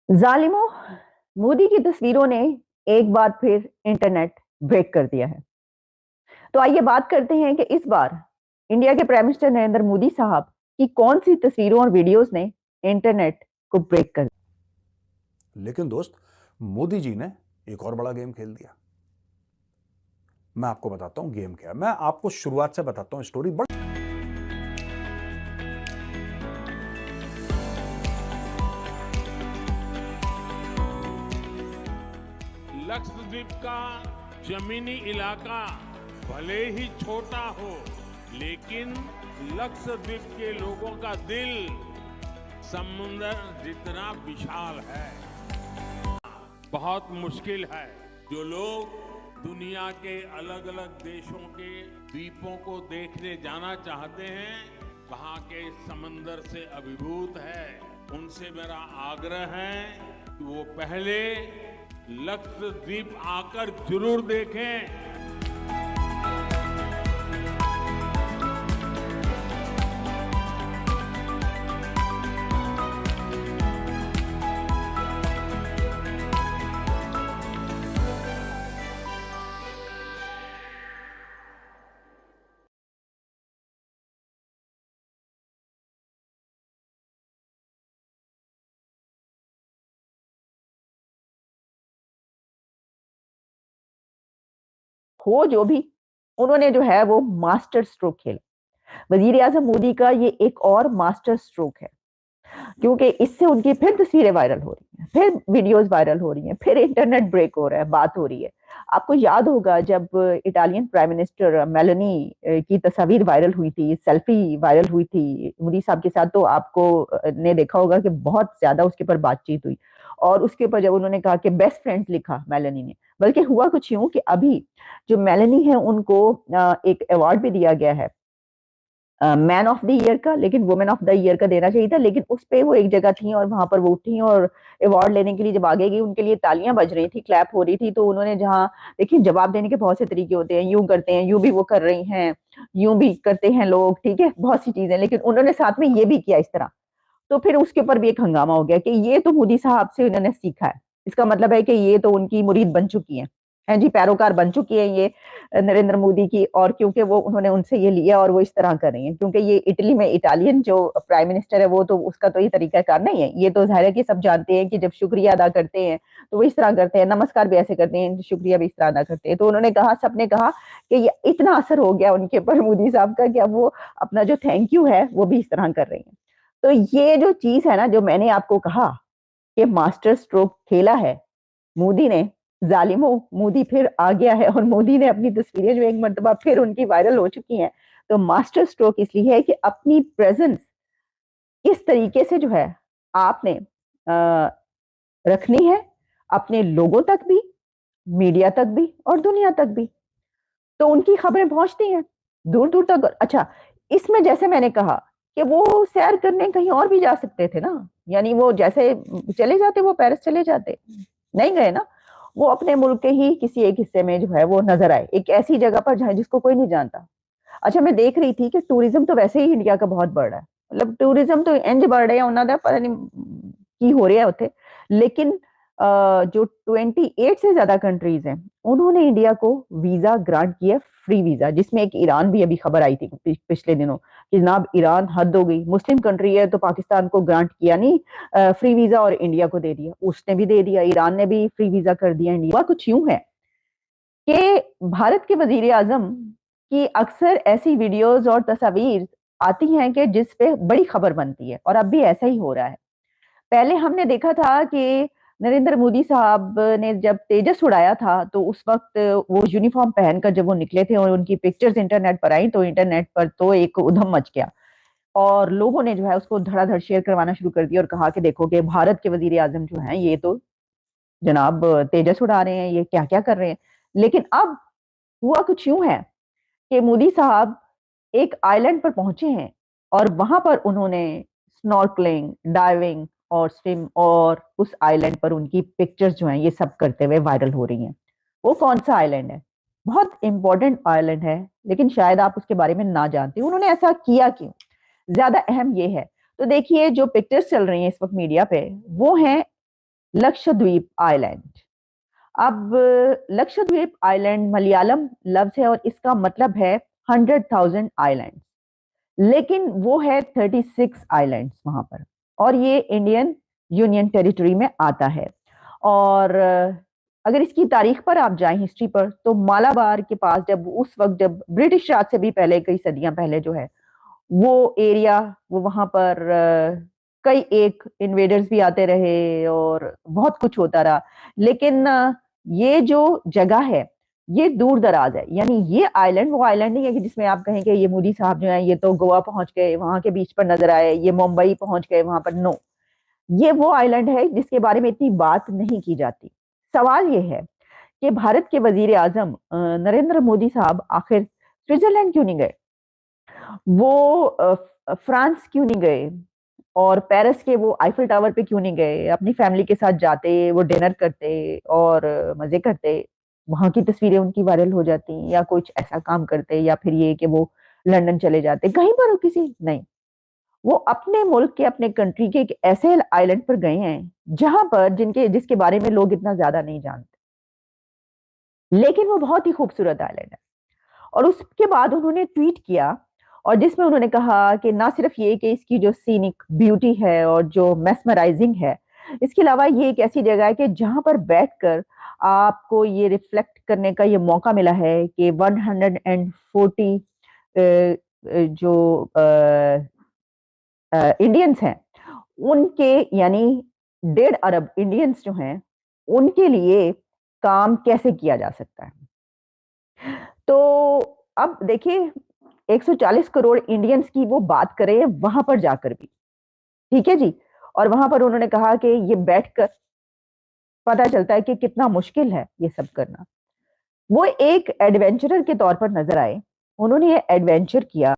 जालिमों, मोदी की तस्वीरों ने एक बार फिर इंटरनेट ब्रेक कर दिया है। तो आइए बात करते हैं कि इस बार इंडिया के प्राइम मिनिस्टर नरेंद्र मोदी साहब की कौन सी तस्वीरों और वीडियोस ने इंटरनेट को ब्रेक कर दिया। लेकिन दोस्त, मोदी जी ने एक और बड़ा गेम खेल दिया। मैं आपको बताता हूं गेम क्या है। मैं आपको शुरुआत से बताता हूं स्टोरी। लक्षद्वीप का जमीनी इलाका भले ही छोटा हो, लेकिन लक्षद्वीप के लोगों का दिल समुद्र जितना विशाल है। बहुत मुश्किल है जो लोग दुनिया के अलग अलग देशों के द्वीपों को देखने जाना चाहते हैं, वहां के समंदर से अभिभूत है। उनसे मेरा आग्रह है कि वो पहले लक्षद्वीप आकर जरूर देखें। हो जो भी, उन्होंने जो है वो मास्टर स्ट्रोक खेला। वजीर आजम मोदी का ये एक और मास्टर स्ट्रोक है, क्योंकि इससे उनकी फिर तस्वीरें वायरल हो रही हैं, फिर वीडियोस वायरल हो रही हैं, फिर इंटरनेट ब्रेक हो रहा है, बात हो रही है। आपको याद होगा जब इटालियन प्राइम मिनिस्टर मेलोनी की तस्वीर वायरल हुई थी, सेल्फी वायरल हुई थी मोदी साहब के साथ, तो आपको ने देखा होगा कि बहुत ज्यादा उसके ऊपर बातचीत हुई। और उसके ऊपर जब उन्होंने कहा कि बेस्ट फ्रेंड्स लिखा मेलोनी ने, बल्कि हुआ कुछ यूं कि अभी जो मेलोनी है उनको एक अवार्ड भी दिया गया है, मैन ऑफ द ईयर का, लेकिन वुमेन ऑफ द ईयर का देना चाहिए था। लेकिन उस पे वो एक जगह थी और वहां पर वो उठी और अवार्ड लेने के लिए जब आगे गई, उनके लिए तालियां बज रही थी, क्लैप हो रही थी। तो उन्होंने जहां, देखिए जवाब देने के बहुत से तरीके होते हैं, यूं करते हैं, यूं भी वो कर रही हैं, यूं भी करते हैं लोग, ठीक है, बहुत सी चीजें, लेकिन उन्होंने साथ में ये भी किया इस तरह। तो फिर उसके ऊपर भी एक हंगामा हो गया कि ये तो मोदी साहब से इन्होंने सीखा है। इसका मतलब है कि ये तो उनकी मुरीद बन चुकी हैं जी, पैरोकार बन चुकी है ये नरेंद्र मोदी की। और क्योंकि वो उन्होंने उनसे ये लिया और वो इस तरह कर रही हैं, क्योंकि ये इटली में इटालियन जो प्राइम मिनिस्टर है वो तो उसका तो ये तरीकाकार नहीं है। ये तो जाहिर है कि सब जानते हैं कि जब शुक्रिया अदा करते हैं तो वो इस तरह करते हैं, नमस्कार भी ऐसे करते हैं, शुक्रिया भी इस तरह अदा करते हैं। तो उन्होंने कहा, सबने कहा कि ये इतना असर हो गया उनके ऊपर मोदी साहब का कि अब वो अपना जो थैंक यू है वो भी इस तरह कर रही हैं। तो ये जो चीज है ना, जो मैंने आपको कहा कि मास्टर स्ट्रोक खेला है मोदी ने, जालिमों, मोदी फिर आ गया है और मोदी ने अपनी तस्वीरें जो एक मर्तबा फिर उनकी वायरल हो चुकी हैं। तो मास्टर स्ट्रोक इसलिए है कि अपनी प्रेजेंस इस तरीके से जो है आपने रखनी है, अपने लोगों तक भी, मीडिया तक भी और दुनिया तक भी। तो उनकी खबरें पहुंचती हैं दूर दूर तक। अच्छा, इसमें जैसे मैंने कहा कि वो सैर करने कहीं और भी जा सकते थे ना, यानी वो जैसे चले जाते, वो पेरिस चले जाते, नहीं गए ना। वो अपने मुल्क के ही किसी एक हिस्से में जो है वो नजर आए, एक ऐसी जगह पर जहां जिसको कोई नहीं जानता। अच्छा, मैं देख रही थी कि टूरिज्म तो वैसे ही इंडिया का बहुत बढ़ रहा है, मतलब टूरिज्म तो इंज बढ़ रहे हैं, उन्होंने पता नहीं की हो रहा है उथे। लेकिन जो 28 से ज्यादा कंट्रीज हैं उन्होंने इंडिया को वीजा ग्रांट किया, फ्री वीजा, जिसमें एक ईरान भी अभी खबर आई थी पिछले दिनों कि जनाब ईरान हद हो गई, मुस्लिम कंट्री है तो पाकिस्तान को ग्रांट किया नहीं फ्री वीजा, और इंडिया को दे दिया, उसने भी दे दिया, ईरान ने भी फ्री वीजा कर दिया इंडिया। कुछ यूं है कि भारत के वजीर आजम की अक्सर ऐसी वीडियोस और तस्वीर आती हैं कि जिस पे बड़ी खबर बनती है, और अब भी ऐसा ही हो रहा है। पहले हमने देखा था कि नरेंद्र मोदी साहब ने जब तेजस उड़ाया था तो उस वक्त वो यूनिफॉर्म पहनकर जब वो निकले थे और उनकी पिक्चर्स इंटरनेट पर आई, तो इंटरनेट पर तो एक उधम मच गया और लोगों ने जो है उसको धड़ाधड़ शेयर करवाना शुरू कर दिया और कहा कि देखो कि भारत के वजीर आजम जो हैं ये तो जनाब तेजस उड़ा रहे हैं, ये क्या क्या कर रहे हैं। लेकिन अब हुआ कुछ यूं है कि मोदी साहब एक आइलैंड पर पहुंचे हैं और वहां पर उन्होंने स्नॉर्कलिंग, डाइविंग और स्विम, और उस आइलैंड पर उनकी पिक्चर्स जो हैं ये सब करते हुए वायरल हो रही हैं। वो कौन सा आइलैंड है? बहुत इंपॉर्टेंट आइलैंड है, लेकिन शायद आप उसके बारे में ना जानते हो। उन्होंने ऐसा किया क्यों, ज्यादा अहम ये है। तो देखिए जो पिक्चर्स चल रही हैं इस वक्त मीडिया पे, वो हैं लक्षद्वीप आइलैंड। अब लक्षद्वीप आइलैंड मलयालम लफ्ज है और इसका मतलब है 100,000 आइलैंड, लेकिन वो है 36 आइलैंड्स वहां पर, और ये इंडियन यूनियन टेरिटरी में आता है। और अगर इसकी तारीख पर आप जाएं, हिस्ट्री पर, तो मालाबार के पास जब उस वक्त, जब ब्रिटिश राज से भी पहले, कई सदियां पहले जो है वो एरिया, वो वहां पर कई एक इन्वेडर्स भी आते रहे और बहुत कुछ होता रहा, लेकिन ये जो जगह है ये दूर दराज है। यानी ये आइलैंड वो आइलैंड नहीं है कि जिसमें आप कहें कि ये मोदी साहब जो है ये तो गोवा पहुंच गए, वहां के बीच पर नजर आए, ये मुंबई पहुंच गए वहां पर। नो, ये वो आइलैंड है जिसके बारे में इतनी बात नहीं की जाती। सवाल ये है कि भारत के वजीर आजम नरेंद्र मोदी साहब आखिर स्विट्जरलैंड क्यों नहीं गए, वो फ्रांस क्यों नहीं गए, और पेरिस के वो आईफिल टावर पे क्यों नहीं गए, अपनी फैमिली के साथ जाते, वो डिनर करते और मजे करते, वहां की तस्वीरें उनकी वायरल हो जाती, या कुछ ऐसा काम करते, या फिर ये कि वो लंदन चले जाते, कहीं पर किसी नहीं, वो अपने मुल्क के, अपने कंट्री के एक ऐसे आइलैंड पर गए हैं जहां पर जिसके बारे में लोग इतना ज्यादा नहीं जानते, लेकिन वो बहुत ही खूबसूरत आइलैंड है। और उसके बाद उन्होंने ट्वीट किया, और जिसमें उन्होंने कहा कि ना सिर्फ ये कि इसकी जो सीनिक ब्यूटी है और जो मेस्मराइजिंग है, इसके अलावा ये एक ऐसी जगह है कि जहां पर बैठकर आपको ये रिफ्लेक्ट करने का ये मौका मिला है कि 140 जो इंडियंस हैं उनके, यानी 1.5 अरब इंडियंस जो हैं, उनके लिए काम कैसे किया जा सकता है। तो अब देखिए, 140 करोड़ इंडियंस की वो बात करें वहां पर जाकर भी, ठीक है जी। और वहां पर उन्होंने कहा कि ये बैठकर पता चलता है कि कितना मुश्किल है ये सब करना। वो एक एडवेंचरर के तौर पर नजर आए, उन्होंने ये एडवेंचर किया।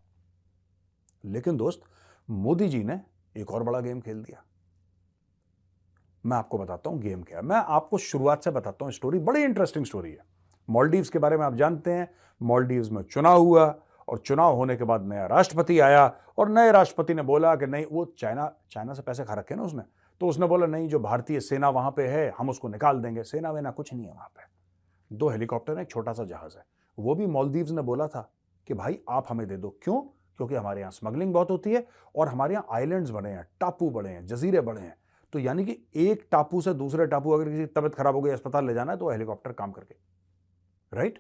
लेकिन दोस्त, मोदी जी ने एक और बड़ा गेम खेल दिया। मैं आपको बताता हूं गेम क्या है। मैं आपको शुरुआत से बताता हूं, स्टोरी बड़ी इंटरेस्टिंग स्टोरी है। मालदीव्स के बारे में आप जानते हैं, मालदीव्स में चुनाव हुआ, और चुनाव होने के बाद नया राष्ट्रपति आया, और नए राष्ट्रपति ने बोला कि नहीं, वो चाइना से पैसे खा रखे ना उसने, तो उसने बोला नहीं, जो भारतीय सेना वहां पे है हम उसको निकाल देंगे। सेना वेना कुछ नहीं है वहां पे, 2 हेलीकॉप्टर है, एक छोटा सा जहाज है। वो भी मालदीव्स ने बोला था कि भाई आप हमें दे दो। क्यों? क्योंकि हमारे यहाँ स्मगलिंग बहुत होती है, और हमारे यहाँ आइलैंड्स बड़े हैं, टापू बड़े हैं, जजीरे बड़े हैं। तो यानी कि एक टापू से दूसरे टापू अगर किसी की तबियत खराब हो गई, अस्पताल ले जाना है, तो हेलीकॉप्टर काम करके, राइट।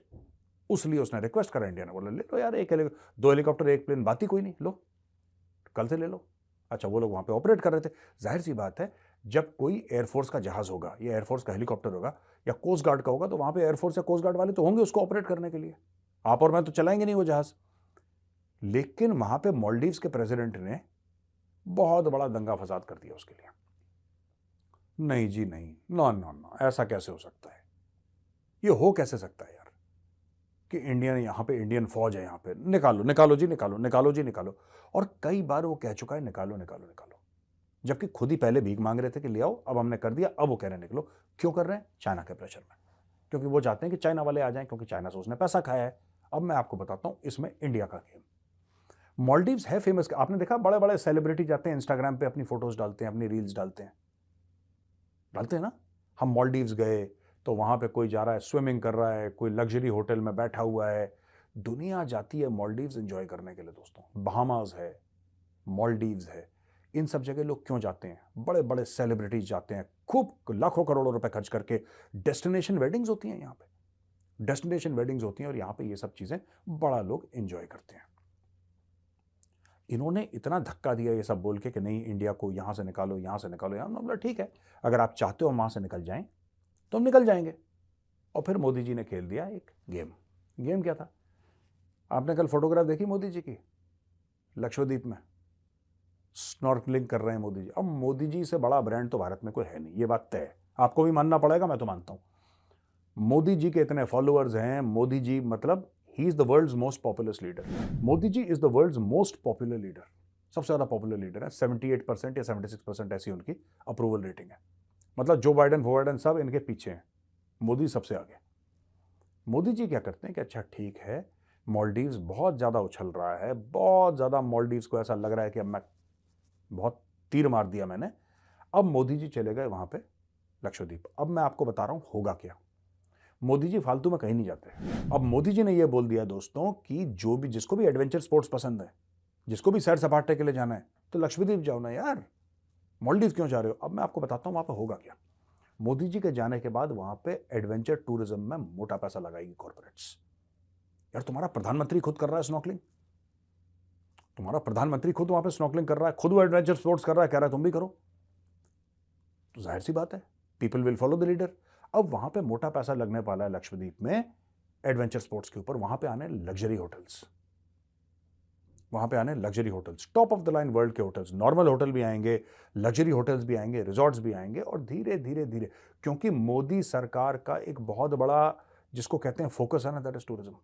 उसलिए उसने रिक्वेस्ट करा, इंडिया ने बोला ले लो यार, 2 हेलीकॉप्टर 1 प्लेन, बात ही कोई नहीं, लो कल से ले लो। अच्छा, वो लोग वहां पे ऑपरेट कर रहे थे। जाहिर सी बात है, जब कोई एयरफोर्स का जहाज होगा या एयरफोर्स का हेलीकॉप्टर होगा या कोस्ट गार्ड का होगा, तो वहां पे एयरफोर्स या कोस्ट गार्ड वाले तो होंगे उसको ऑपरेट करने के लिए। आप और मैं तो चलाएंगे नहीं वो जहाज। लेकिन वहां पे मालदीव्स के प्रेसिडेंट ने बहुत बड़ा दंगा फसाद कर दिया उसके लिए। नहीं जी नहीं, नो नो नो, ऐसा कैसे हो सकता है, ये हो कैसे सकता है यार कि इंडियन, यहां पे इंडियन फौज है, यहां पे निकालो निकालो जी निकालो, निकालो जी निकालो। और कई बार वो कह चुका है निकालो निकालो निकालो, जबकि खुद ही पहले भीख मांग रहे थे कि ले आओ, अब हमने कर दिया, अब वो कह रहे हैं निकलो। क्यों कर रहे हैं? चाइना के प्रेशर में, क्योंकि वो चाहते हैं कि चाइना वाले आ जाएं, क्योंकि चाइना से उसने पैसा खाया है। अब मैं आपको बताता हूं इसमें इंडिया का गेम। मालदीव्स है फेमस, आपने देखा बड़े बड़े सेलिब्रिटी जाते हैं इंस्टाग्राम पे, अपनी फोटोज डालते हैं, अपनी रील्स डालते हैं ना। हम मालदीव्स गए तो वहां पे कोई जा रहा है, स्विमिंग कर रहा है, कोई लग्जरी होटल में बैठा हुआ है। दुनिया जाती है मालदीव्स एंजॉय करने के लिए दोस्तों। बहामास है, मालदीव्स है, इन सब जगह लोग क्यों जाते हैं? बड़े बड़े सेलिब्रिटीज जाते हैं, खूब लाखों करोड़ों रुपए खर्च करके। डेस्टिनेशन वेडिंग्स होती हैं यहाँ पे, डेस्टिनेशन वेडिंग्स होती हैं, और यहाँ पे ये सब चीजें बड़ा लोग एंजॉय करते हैं। इन्होंने इतना धक्का दिया ये सब बोल के कि नहीं, इंडिया को यहां से निकालो, यहां से निकालो। यहां बोला ठीक है, अगर आप चाहते हो वहां से निकल जाएं तो हम निकल जाएंगे। और फिर मोदी जी ने खेल दिया एक गेम। गेम क्या था? आपने कल फोटोग्राफ देखी मोदी जी की लक्षद्वीप में, स्नॉर्कलिंग कर रहे हैं मोदी जी। अब मोदी जी से बड़ा ब्रांड तो भारत में कोई है नहीं, ये बात तय है, आपको भी मानना पड़ेगा, मैं तो मानता हूं। मोदी जी के इतने फॉलोअर्स हैं, मोदी जी मतलब he is the world's most popular leader. Modi ji is the world's most popular leader, सबसे ज्यादा पॉपुलर लीडर है। 78% या 76% ऐसी उनकी अप्रूवल रेटिंग है। मतलब जो बाइडेन सब इनके पीछे हैं, मोदी सबसे आगे। मोदी जी क्या करते हैं कि अच्छा ठीक है, मालदीव्स बहुत ज्यादा उछल रहा है, बहुत ज्यादा मालदीव्स को ऐसा लग रहा है कि अब मैं बहुत तीर मार दिया मैंने। अब मोदी जी चले गए वहां पे लक्षद्वीप। अब मैं आपको बता रहा हूं होगा क्या। मोदी जी फालतू में कहीं नहीं जाते। अब मोदी जी ने यह बोल दिया दोस्तों कि जो भी जिसको भी एडवेंचर स्पोर्ट्स पसंद है, जिसको भी सैर सपाटे के लिए जाना है, तो लक्षद्वीप जाओ ना यार, मालदीव क्यों जा रहे हो। अब मैं आपको बताता हूं वहां पर होगा क्या। मोदी जी के जाने के बाद वहां पे एडवेंचर टूरिज्म में मोटा पैसा लगाएगी कॉर्पोरेट्स। यार तुम्हारा प्रधानमंत्री खुद कर रहा है स्नॉर्कलिंग, तुम्हारा प्रधानमंत्री खुद वहां पे स्नॉर्कलिंग कर रहा है, खुद वो एडवेंचर स्पोर्ट्स कर रहा है, कह रहा है तुम भी करो, तो जाहिर सी बात है people will follow the leader. अब वहां पे मोटा पैसा लगने वाला है लक्षद्वीप में एडवेंचर स्पोर्ट्स के ऊपर। वहां पे आने लग्जरी होटल्स, वहां पे आने luxury hotels, top of the line world के होटल्स, नॉर्मल होटल भी आएंगे, लग्जरी होटल्स भी आएंगे, रिजॉर्ट्स भी आएंगे। और धीरे धीरे धीरे, क्योंकि मोदी सरकार का एक बहुत बड़ा जिसको कहते हैं फोकस है ना, दैट इज टूरिज्म।